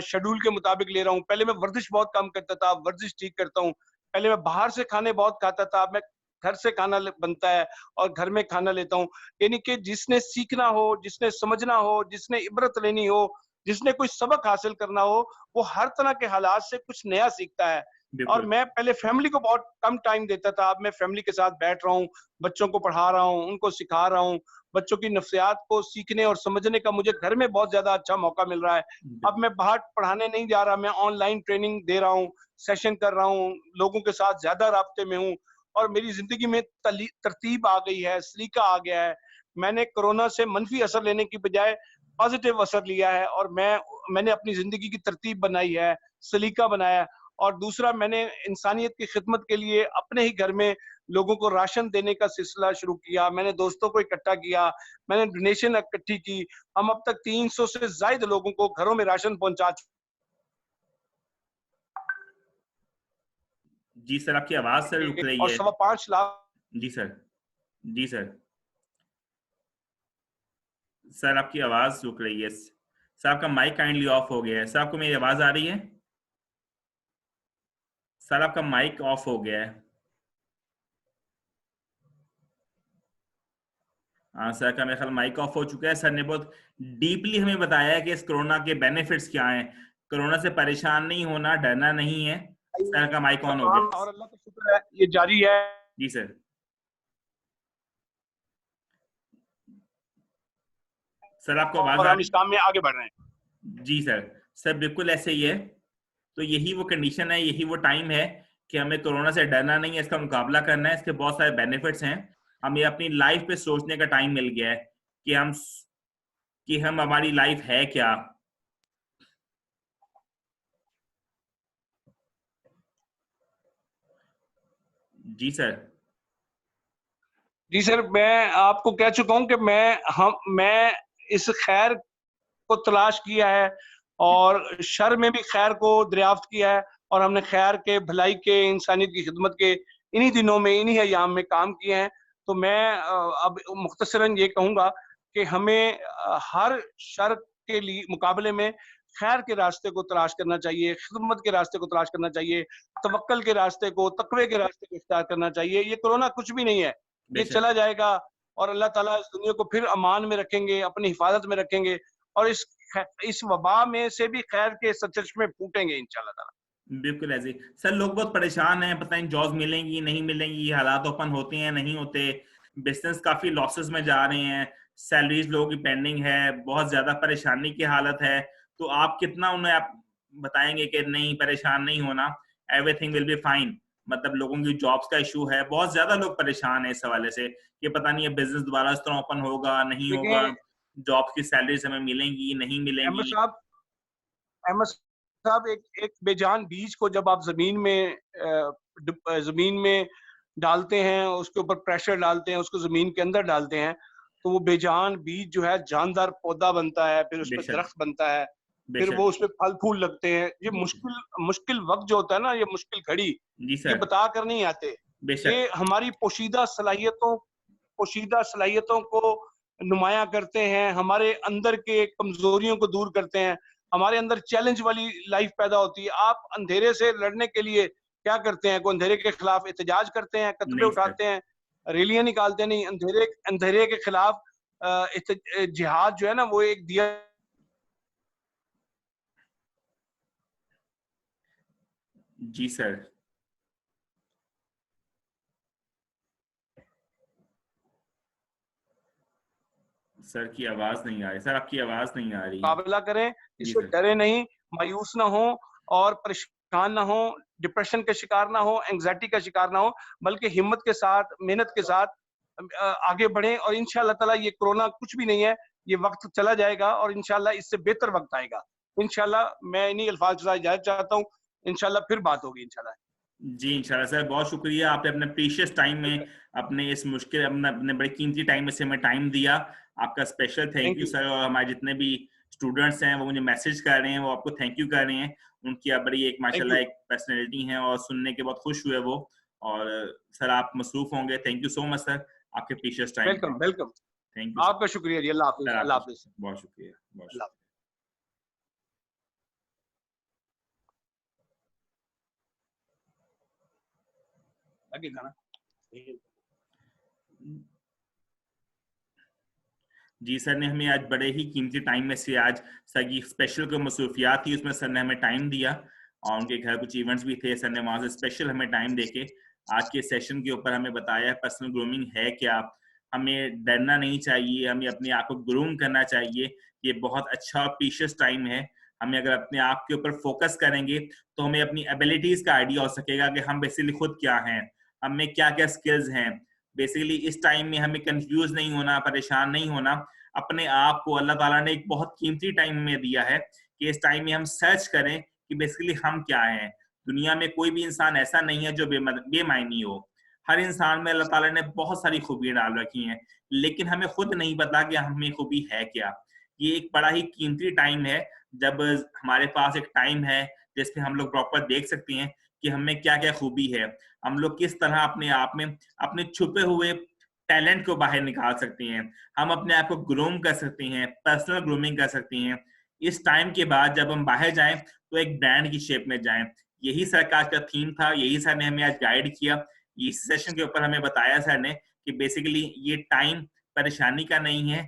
शेड्यूल के मुताबिक ले रहा हूँ। पहले मैं वर्जिश बहुत कम करता था, वर्जिश ठीक करता हूँ। पहले मैं बाहर से खाने बहुत खाता था, अब मैं घर से खाना बनता है और घर में खाना लेता हूँ। यानी कि जिसने सीखना हो, जिसने समझना हो, जिसने इबरत लेनी हो, जिसने कोई सबक हासिल करना हो, वो हर तरह के हालात से कुछ नया सीखता है। और मैं पहले फैमिली को बहुत कम टाइम देता था, अब मैं फैमिली के साथ बैठ रहा हूँ, बच्चों को पढ़ा रहा हूँ, उनको सिखा रहा हूँ। बच्चों की नफ्सियात को सीखने और समझने का मुझे घर में बहुत ज्यादा अच्छा मौका मिल रहा है। अब मैं बाहर पढ़ाने नहीं जा रहा, मैं ऑनलाइन ट्रेनिंग दे रहा हूँ, सेशन कर रहा हूँ, लोगों के साथ ज्यादा राब्ते में हूँ और मेरी जिंदगी में तरतीब आ गई है, सलीका आ गया है। मैंने कोरोना से मनफी असर लेने की बजाय पॉजिटिव असर लिया है और मैंने अपनी जिंदगी की तरतीब बनाई है, सलीका बनाया। और दूसरा, मैंने इंसानियत की खिदमत के लिए अपने ही घर में लोगों को राशन देने का सिलसिला शुरू किया। मैंने दोस्तों को इकट्ठा किया, मैंने डोनेशन इकट्ठी की। हम अब तक 300 से ज्यादा लोगों को घरों में राशन पहुंचा। जी सर, आपकी आवाज सर रुक रही है। और 5.25 लाख। जी सर, जी सर, सर आपकी आवाज रुक रही है। सर आपका माइक काइंडली ऑफ हो गया है। सर आपको मेरी आवाज आ रही है? सर आपका माइक ऑफ हो गया है। हाँ सर का मेरे ख्याल माइक ऑफ हो चुका है। सर ने बहुत डीपली हमें बताया है कि इस कोरोना के बेनिफिट्स क्या हैं। कोरोना से परेशान नहीं होना, डरना नहीं है। सर का माइक ऑन हो गया। और अल्लाह का शुक्र है, ये जारी है। जी सर, सर आपको आवाज हम इस काम में आगे बढ़ रहे हैं। जी सर, सर बिल्कुल ऐसे ही है। तो यही वो कंडीशन है, यही वो टाइम है कि हमें कोरोना से डरना नहीं है, इसका मुकाबला करना है। इसके बहुत सारे बेनिफिट्स हैं। हमें अपनी लाइफ पे सोचने का टाइम मिल गया है कि हम हमारी लाइफ है क्या। जी सर, जी सर, मैं आपको कह चुका हूं कि मैं इस खैर को तलाश किया है और शर में भी खैर को दरियाफ्त किया है और हमने खैर के, भलाई के, इंसानियत की खिदमत के इन्हीं दिनों में, इन्हीं अयाम में काम किए हैं। तो मैं अब मुख्तसरन ये कहूंगा कि हमें हर शर के लिए मुकाबले में खैर के रास्ते को तलाश करना चाहिए, खिदमत के रास्ते को तलाश करना चाहिए, तवक्कल के रास्ते को, तकवे के रास्ते को इख्तियार करना चाहिए। ये कोरोना कुछ भी नहीं है, ये चला जाएगा और अल्लाह ताला इस दुनिया को फिर अमान में रखेंगे, अपनी हिफाजत में रखेंगे और इस वबा में से भी खैर के सचमुच में फूटेंगे इंशाल्लाह ताला। बिल्कुल ऐसे। सर लोग बहुत परेशान हैं, पता नहीं जॉब मिलेंगी नहीं मिलेंगी, हालात ओपन होते हैं नहीं होते, बिजनेस काफी लॉसेस में जा रहे हैं, सैलरीज लोगों की पेंडिंग है, बहुत ज्यादा परेशानी की हालत है। तो आप कितना उन्हें आप बताएंगे कि नहीं परेशान नहीं होना, एवरीथिंग विल बी फाइन? मतलब लोगों की जॉब्स का इशू है, बहुत ज्यादा लोग परेशान है इस हवाले से कि पता नहीं ये बिजनेस दोबारा इस तरह ओपन होगा नहीं होगा, जॉब की सैलरीज हमें मिलेंगी नहीं मिलेंगी। अहमद साहब, एक बेजान बीज को जब आप जमीन में डालते हैं, उसके ऊपर प्रेशर डालते हैं, उसको जमीन के अंदर डालते हैं, तो वो बेजान बीज जो है जानदार पौधा बनता है, फिर उस पर दरख्त बनता है, फिर वो उस पर फल फूल लगते हैं। ये मुश्किल वक्त जो होता है ना, ये मुश्किल घड़ी, ये बता कर नहीं आते। ये हमारी पोशीदा सलाहियतों को नुमाया करते हैं, हमारे अंदर के कमजोरियों को दूर करते हैं, हमारे अंदर चैलेंज वाली लाइफ पैदा होती है। आप अंधेरे से लड़ने के लिए क्या करते हैं? कोई अंधेरे के खिलाफ एहतजाज करते हैं, कतबे उठाते हैं, रैलियां निकालते नहीं। अंधेरे के खिलाफ जिहाद जो है ना, वो एक दिया। जी सर, सर की आवाज नहीं आ रही। सर आपकी आवाज नहीं आ रही। मुकाबला करें, इससे डरे नहीं, मायूस ना हो और परेशान ना हो, डिप्रेशन के शिकार ना हो, एंग्जाइटी का शिकार ना हो, बल्कि हिम्मत के साथ, मेहनत के साथ आगे बढ़ें। और इंशाल्लाह ताला ये कोरोना कुछ भी नहीं है, ये वक्त चला जाएगा और इंशाल्लाह इससे बेहतर वक्त आएगा। इंशाल्लाह मैं इन्हीं अल्फाज के साथ इजाजत चाहता हूँ। इंशाल्लाह फिर बात होगी इंशाल्लाह। जी इंशाल्लाह सर, बहुत शुक्रिया, आपने अपने प्रीशियस टाइम में अपने इस मुश्किल अपने बड़े कीमती टाइम में से हमें टाइम दिया, आपका स्पेशल थैंक यू सर। और हमारे जितने भी स्टूडेंट्स हैं वो मुझे मैसेज कर रहे हैं, वो आपको थैंक यू कर रहे हैं, उनकी आप बड़ी एक माशाल्लाह एक पर्सनैलिटी है और सुनने के बहुत खुश हुए वो। और सर आप मसरूफ होंगे, thank you so much sir आपके precious time. Welcome welcome, thank you आपका शुक्रिया जी, अल्लाह हाफिज। सर, अल्लाह हाफिज, बहुत शुक्रिया, बहुत शुक्रिया। लगेगा ना। जी सर ने हमें आज बड़े ही कीमती टाइम में से, आज सर की स्पेशल कोई मसरूफियात थी उसमें सर ने हमें टाइम दिया, और उनके घर कुछ इवेंट्स भी थे, सर ने वहां से स्पेशल हमें टाइम देके आज के सेशन के ऊपर हमें बताया पर्सनल ग्रूमिंग है क्या, हमें डरना नहीं चाहिए, हमें अपने आप को ग्रूम करना चाहिए, ये बहुत अच्छा और प्रीशियस टाइम है। हमें अगर अपने आप के ऊपर फोकस करेंगे तो हमें अपनी एबिलिटीज का आइडिया हो सकेगा कि हम बेसिकली खुद क्या हैं, हमें क्या क्या स्किल्स हैं। बेसिकली इस टाइम में हमें कंफ्यूज नहीं होना, परेशान नहीं होना, अपने आप को अल्लाह ताला ने एक बहुत कीमती टाइम में दिया है कि इस टाइम में हम सर्च करें कि बेसिकली हम क्या हैं। दुनिया में कोई भी इंसान ऐसा नहीं है जो बेमायनी हो, हर इंसान में अल्लाह ताला ने बहुत सारी खूबियां डाल रखी हैं, लेकिन हमें खुद नहीं पता कि हमें खूबी है क्या। ये एक बड़ा ही कीमती टाइम है, जब हमारे पास एक टाइम है जिसमें हम लोग प्रॉपर देख सकते हैं कि हमें क्या क्या खूबी है, हम लोग किस तरह अपने आप में अपने छुपे हुए टैलेंट को बाहर निकाल सकते हैं, हम अपने आप को ग्रूम कर सकते हैं, पर्सनल ग्रूमिंग कर सकते हैं। इस टाइम के बाद जब हम बाहर जाएं तो एक ब्रांड की शेप में जाएं। यही सर का आज का थीम था, यही सर ने हमें आज गाइड किया, इस सेशन के ऊपर हमें बताया सर ने कि बेसिकली ये टाइम परेशानी का नहीं है,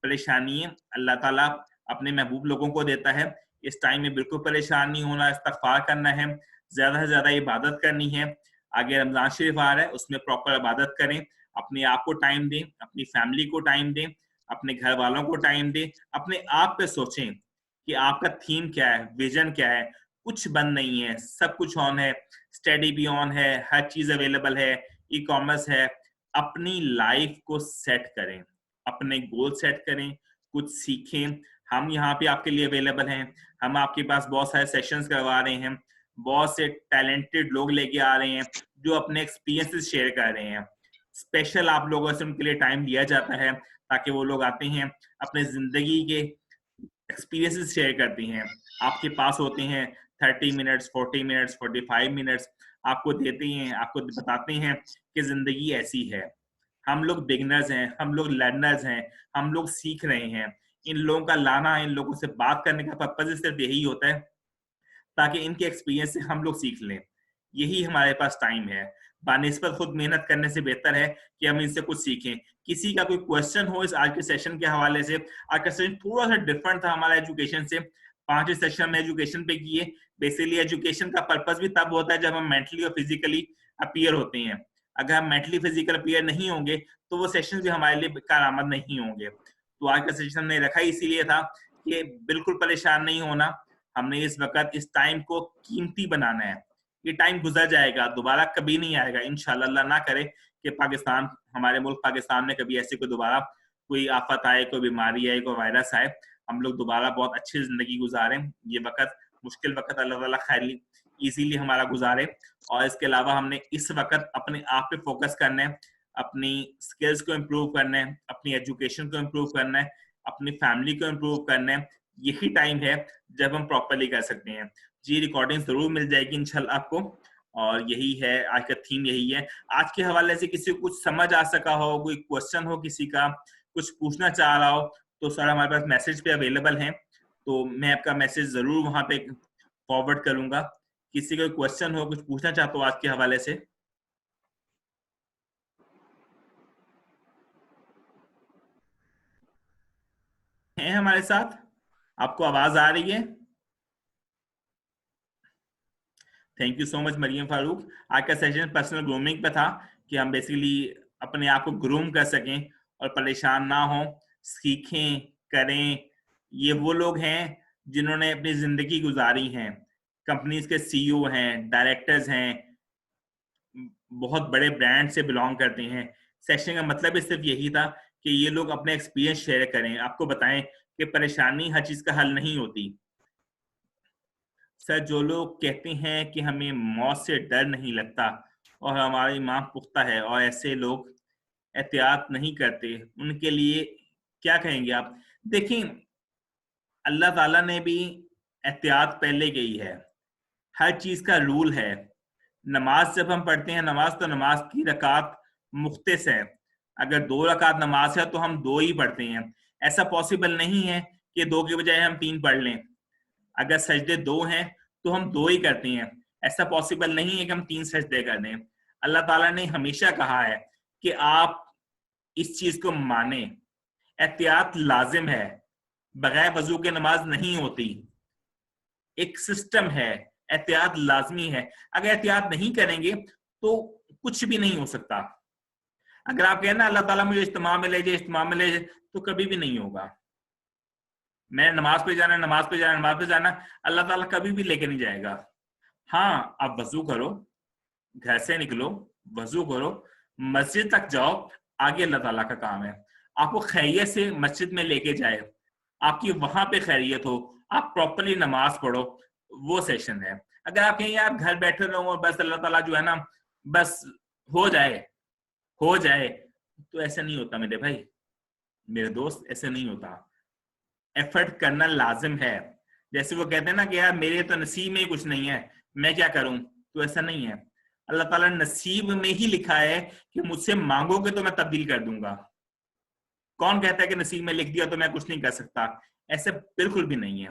परेशानी अल्लाह ताला अपने महबूब लोगों को देता है। इस टाइम में बिल्कुल परेशान नहीं होना, इस्तगफार करना है, ज्यादा से ज्यादा इबादत करनी है। आगे रमजान शरीफ आ रहा है, उसमें प्रॉपर इबादत करें, अपने आप को टाइम दें, अपनी फैमिली को टाइम दें, अपने घर वालों को टाइम दें, अपने आप पे सोचें कि आपका थीम क्या है, विजन क्या है। कुछ बंद नहीं है, सब कुछ ऑन है, स्टडी भी ऑन है, हर चीज अवेलेबल है, ई कॉमर्स है। अपनी लाइफ को सेट करें, अपने गोल सेट करें, कुछ सीखें। हम यहाँ पे आपके लिए अवेलेबल हैं, हम आपके पास बहुत सारे सेशंस करवा रहे हैं, बहुत से टैलेंटेड लोग लेके आ रहे हैं जो अपने एक्सपीरियंसेस शेयर कर रहे हैं। स्पेशल आप लोगों से उनके लिए टाइम दिया जाता है ताकि वो लोग आते हैं, अपने जिंदगी के एक्सपीरियंसेस शेयर करते हैं, आपके पास होते हैं 30 मिनट्स, 40 मिनट्स, 45 मिनट्स, आपको देते हैं, आपको बताते हैं कि जिंदगी ऐसी है। हम लोग बिगनर्स हैं, हम लोग लर्नर्स हैं, हम लोग सीख रहे हैं। इन लोगों का लाना, इन लोगों से बात करने का पर्पज सिर्फ यही होता है ताकि इनके एक्सपीरियंस से हम लोग सीख लें। यही हमारे पास टाइम है। बानिस्बत खुद मेहनत करने से बेहतर है कि हम इनसे कुछ सीखें। किसी का कोई क्वेश्चन हो इस आज के सेशन के हवाले से, आज का सेशन थोड़ा सा डिफरेंट था हमारा एजुकेशन से, 5 सेशन में एजुकेशन पे किए। बेसिकली एजुकेशन का पर्पस भी तब होता है जब हम मेंटली और फिजिकली अपीयर होते हैं। अगर हम मेंटली फिजिकल अपीयर नहीं होंगे तो वो सेशन भी हमारे लिए कारआमद नहीं होंगे। तो आज का सेशन हमने रखा इसीलिए था कि बिल्कुल परेशान नहीं होना, हमने इस वक्त इस टाइम को कीमती बनाना है। ये टाइम गुजर जाएगा, दोबारा कभी नहीं आएगा इंशाल्लाह। अल्लाह ना करे कि पाकिस्तान, हमारे मुल्क पाकिस्तान में कभी ऐसी कोई दोबारा कोई आफत आए, कोई बीमारी आए, कोई वायरस आए, हम लोग दोबारा बहुत अच्छी जिंदगी गुजारें। ये वक्त मुश्किल वक्त अल्लाह ताला खैर इजीली हमारा गुजारे। और इसके अलावा हमने इस वक्त अपने आप पे फोकस करना है, अपनी स्किल्स को इम्प्रूव करना है, अपनी एजुकेशन को इम्प्रूव करना है, अपनी फैमिली को इम्प्रूव करना है। यही टाइम है जब हम प्रॉपरली कर सकते हैं। जी रिकॉर्डिंग जरूर मिल जाएगी इंशाल्लाह आपको, और यही है आज का थीम, यही है। आज के हवाले से किसी को कुछ समझ आ सका हो, कोई क्वेश्चन हो, किसी का कुछ पूछना चाह रहा हो, तो सर हमारे पास मैसेज पे अवेलेबल है, तो मैं आपका मैसेज जरूर वहां पे फॉरवर्ड करूंगा। किसी का क्वेश्चन हो, कुछ पूछना चाहते हो आज के हवाले से? हैं हमारे साथ? आपको आवाज आ रही है? Thank you so much Mariam Farooq. आज का सेशन पर्सनल ग्रूमिंग पे था कि हम बेसिकली अपने आप को ग्रूम कर सकें और परेशान ना हो, सीखें, करें। ये वो लोग हैं जिन्होंने अपनी जिंदगी गुजारी है, कंपनीज के सीईओ हैं, डायरेक्टर्स हैं, बहुत बड़े ब्रांड से बिलोंग करते हैं। सेशन का मतलब ही सिर्फ यही था कि ये लोग अपने एक्सपीरियंस शेयर करें, आपको बताएं कि परेशानी हर चीज का हल नहीं होती। سر جو لوگ کہتے ہیں کہ ہمیں موت سے ڈر نہیں لگتا اور ہمارا ایمان پختہ ہے اور ایسے لوگ احتیاط نہیں کرتے، ان کے لیے کیا کہیں گے آپ؟ دیکھیں اللہ تعالیٰ نے بھی احتیاط پہلے کی ہے، ہر چیز کا رول ہے. نماز جب ہم پڑھتے ہیں، نماز تو نماز کی رکعت مختص ہے. اگر 2 رکعت نماز ہے تو ہم 2 ہی پڑھتے ہیں. ایسا پاسبل نہیں ہے کہ 2 کے بجائے ہم 3 پڑھ لیں. اگر سجدے 2 ہیں تو ہم 2 ہی کرتے ہیں. ایسا پاسبل نہیں ہے کہ ہم 3 سجدے کر دیں. اللہ تعالیٰ نے ہمیشہ کہا ہے کہ آپ اس چیز کو مانیں. احتیاط لازم ہے، بغیر وضو کے نماز نہیں ہوتی. ایک سسٹم ہے، احتیاط لازمی ہے. اگر احتیاط نہیں کریں گے تو کچھ بھی نہیں ہو سکتا. اگر آپ کہیں نا اللہ تعالیٰ مجھے اجتماع میں لے جائے، اجتماع میں لے جائے، تو کبھی بھی نہیں ہوگا. میں نماز پہ جانا، نماز پہ جانا، نماز پہ جانا، اللہ تعالیٰ کبھی بھی لے کے نہیں جائے گا. ہاں آپ وضو کرو، گھر سے نکلو، وضو کرو، مسجد تک جاؤ، آگے اللہ تعالیٰ کا کام ہے. آپ کو خیریت سے مسجد میں لے کے جائے، آپ کی وہاں پہ خیریت ہو، آپ پراپرلی نماز پڑھو، وہ سیشن ہے. اگر آپ کہیں یار گھر بیٹھے رہو بس اللہ تعالیٰ جو ہے نا بس ہو جائے، تو ایسا نہیں ہوتا میرے بھائی، میرے دوست، ایسا نہیں ہوتا. ایفرٹ کرنا لازم ہے. جیسے وہ کہتے ہیں نا کہ یار میرے تو نصیب میں ہی کچھ نہیں ہے، میں کیا کروں، تو ایسا نہیں ہے. اللہ تعالیٰ نے نصیب میں ہی لکھا ہے کہ مجھ سے مانگو گے تو میں تبدیل کر دوں گا. کون کہتا ہے کہ نصیب میں لکھ دیا تو میں کچھ نہیں کر سکتا؟ ایسے بالکل بھی نہیں ہے.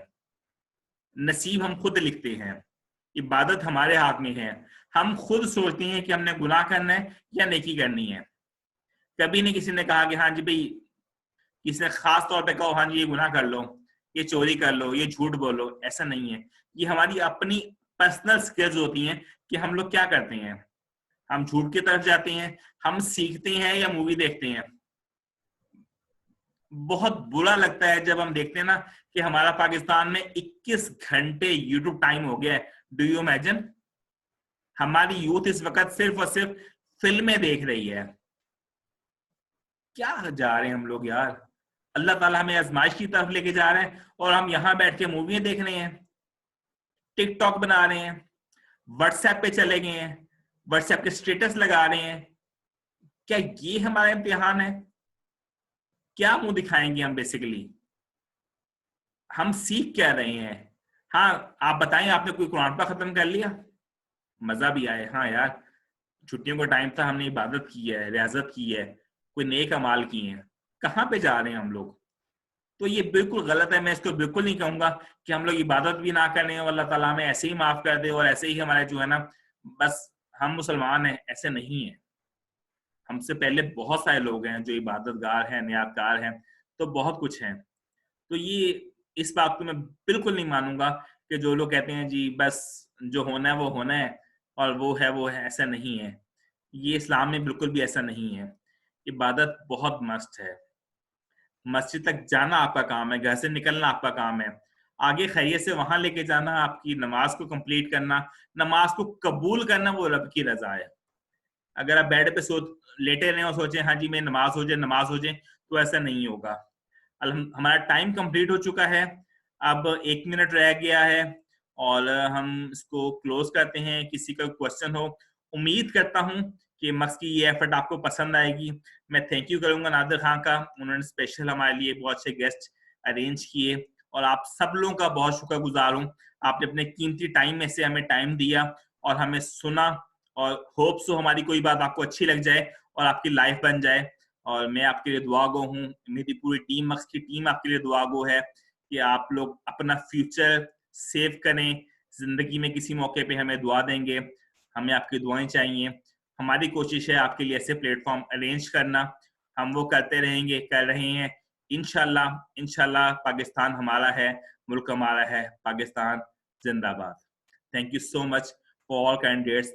نصیب ہم خود لکھتے ہیں، عبادت ہمارے ہاتھ میں ہے. ہم خود سوچتے ہیں کہ ہم نے گناہ کرنا ہے یا نیکی کرنی ہے. کبھی نہیں کسی نے کہا کہ ہاں جی بھائی، کسی نے خاص طور پہ کہو ہاں جی یہ گناہ کر لو، یہ چوری کر لو، یہ جھوٹ بولو. ایسا نہیں ہے. یہ ہماری اپنی پرسنل سکلز ہوتی ہیں کہ ہم لوگ کیا کرتے ہیں. ہم جھوٹ کی طرف جاتے ہیں، ہم سیکھتے ہیں یا مووی دیکھتے ہیں. بہت برا لگتا ہے جب ہم دیکھتے ہیں نا کہ ہمارا پاکستان میں 21 گھنٹے یوٹیوب ٹائم ہو گیا ہے. Do you imagine? ہماری یوتھ اس وقت صرف اور صرف فلمیں دیکھ رہی ہے. کیا جا رہے ہیں ہم لوگ یار؟ اللہ تعالیٰ ہمیں آزمائش کی طرف لے کے جا رہے ہیں اور ہم یہاں بیٹھ کے موویاں دیکھ رہے ہیں، ٹک ٹاک بنا رہے ہیں، واٹس ایپ پہ چلے گئے ہیں، واٹس ایپ کے اسٹیٹس لگا رہے ہیں. کیا یہ ہمارا امتحان ہے؟ کیا منہ دکھائیں گے ہم؟ بیسیکلی ہم سیکھ کیا رہے ہیں؟ ہاں آپ بتائیں، آپ نے کوئی قرآن پاک ختم کر لیا؟ مزہ بھی آئے، ہاں یار چھٹیوں کا ٹائم تھا، ہم نے عبادت کی ہے، ریاضت کی ہے، کوئی نیک اعمال کی ہیں. کہاں پہ جا رہے ہیں ہم لوگ؟ تو یہ بالکل غلط ہے. میں اس کو بالکل نہیں کہوں گا کہ ہم لوگ عبادت بھی نہ کریں اور اللہ تعالیٰ ہمیں ایسے ہی معاف کر دے اور ایسے ہی ہمارے جو ہے نا بس ہم مسلمان ہیں. ایسے نہیں ہیں. ہم سے پہلے بہت سارے لوگ ہیں جو عبادت گار ہیں، نیاکار ہیں، تو بہت کچھ ہیں. تو یہ اس بات کو میں بالکل نہیں مانوں گا کہ جو لوگ کہتے ہیں جی بس جو ہونا ہے وہ ہونا ہے اور وہ ہے. ایسا نہیں ہے. یہ اسلام میں بالکل بھی ایسا نہیں ہے. عبادت بہت مست ہے. مسجد تک جانا آپ کا کام ہے، گھر سے نکلنا آپ کا کام ہے، آگے خیریت سے وہاں لے کے جانا، آپ کی نماز کو کمپلیٹ کرنا، نماز کو قبول کرنا، وہ رب کی رضا ہے. اگر آپ بیڈ پہ لیٹے رہے اور سوچیں ہاں جی میں نماز ہو جائے تو ایسا نہیں ہوگا. ہمارا ٹائم کمپلیٹ ہو چکا ہے، اب 1 منٹ رہ گیا ہے اور ہم اس کو کلوز کرتے ہیں. کسی کا کوشچن ہو، امید کرتا ہوں کہ مکس کی یہ ایفرٹ آپ کو پسند آئے گی. میں تھینک یو کروں گا نادر خان کا، انہوں نے اسپیشل ہمارے لیے بہت اچھے گیسٹ ارینج کیے اور آپ سب لوگوں کا بہت شکر گزار ہوں. آپ نے اپنے قیمتی ٹائم میں سے ہمیں ٹائم دیا اور ہمیں سنا، اور ہوپ سو ہماری کوئی بات آپ کو اچھی لگ جائے اور آپ کی لائف بن جائے. اور میں آپ کے لیے دعا گو ہوں، میری پوری ٹیم، مکس کی ٹیم آپ کے لیے دعا گو ہے کہ آپ لوگ اپنا فیوچر سیو کریں. زندگی میں کسی موقع پہ ہمیں دعا دیں گے، ہمیں آپ کی دعائیں چاہیے. ہماری کوشش ہے آپ کے لیے ایسے پلیٹ فارم ارینج کرنا، ہم وہ کرتے رہیں گے، کر رہے ہیں. انشاءاللہ پاکستان ہمارا ہے، ملک ہمارا ہے. پاکستان زندہ باد. Thank you so much for all candidates.